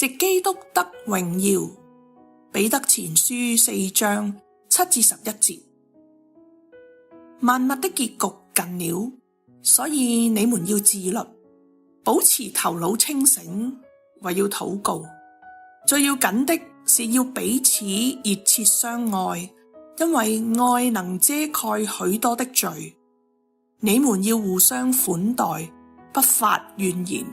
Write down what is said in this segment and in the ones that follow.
藉基督得榮耀。彼得前書4章7至11節。萬物的結局近了，所以你們要自律，保持頭腦清醒，為要禱告。最要緊的是要彼此熱切相愛，因為愛能遮蓋許多的罪。你們要互相款待，不發怨言。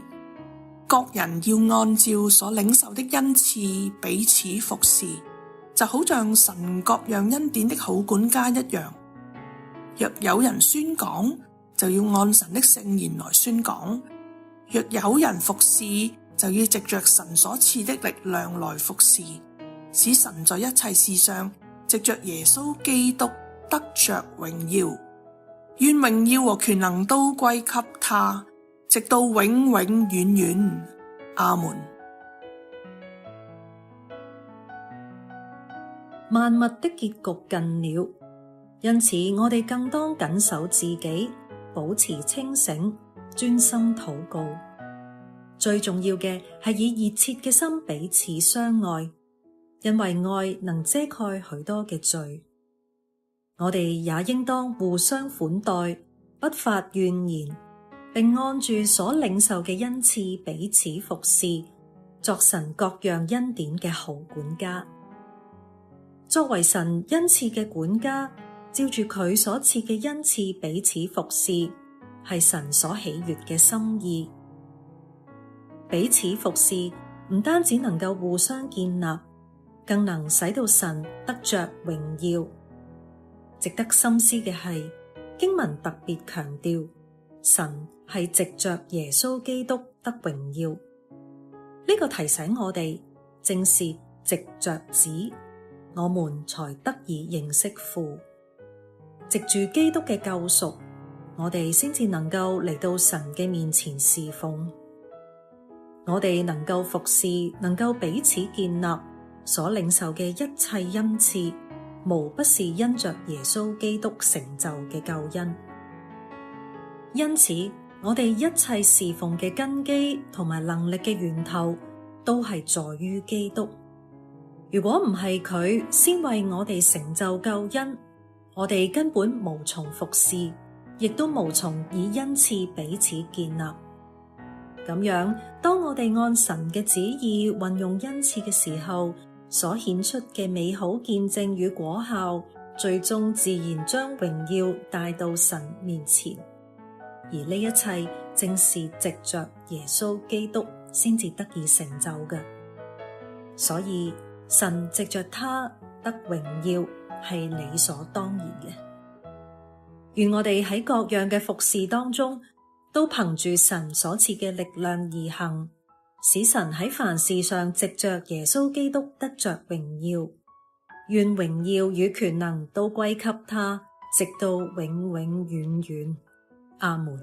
各人要按照所領受的恩賜彼此服侍，就好像神各樣恩典的好管家一樣。若有人宣講，就要按神的聖言來宣講；若有人服侍，就要藉着神所賜的力量來服侍，使神在一切事上藉着耶穌基督得着榮耀。願榮耀和權能都歸給他，直到永永遠遠。阿們。萬物的結局近了，因此我哋更當謹守自己，保持清醒，專心禱告。最重要嘅係以熱切嘅心彼此相愛，因為愛能遮蓋許多嘅罪。我哋也應當互相款待，不發怨言，並按住所領受嘅恩賜彼此服侍，作神各樣恩典嘅好管家。作為神恩賜嘅管家，照住佢所賜嘅恩賜彼此服侍，係神所喜悅嘅心意。彼此服侍唔單止能夠互相建立，更能使到神得着榮耀。值得深思嘅係，經文特別強調，神係藉着耶穌基督得榮耀。呢個提醒我哋，正是藉着子，我們才得以認識父。藉住基督嘅救贖，我哋先至能夠嚟到神嘅面前侍奉。我哋能夠服侍，能夠彼此建立，所領受嘅一切恩賜，無不是因着耶穌基督成就嘅救恩。因此，我哋一切侍奉嘅根基同埋能力嘅源頭，都係在於基督。如果唔係佢先為我哋成就救恩，我哋根本無從服侍，亦都無從以恩賜彼此建立。咁樣，當我哋按神嘅旨意運用恩賜嘅時候，所顯出嘅美好見證與果效，最終自然將榮耀帶到神面前。而呢一切正是藉着耶穌基督先至得以成就嘅。所以神藉着他得榮耀係理所當然嘅。願我哋喺各樣嘅服事當中，都憑住神所賜嘅力量而行，使神喺凡事上藉着耶穌基督得着榮耀。願榮耀與權能都歸給他，直到永永遠遠。阿們。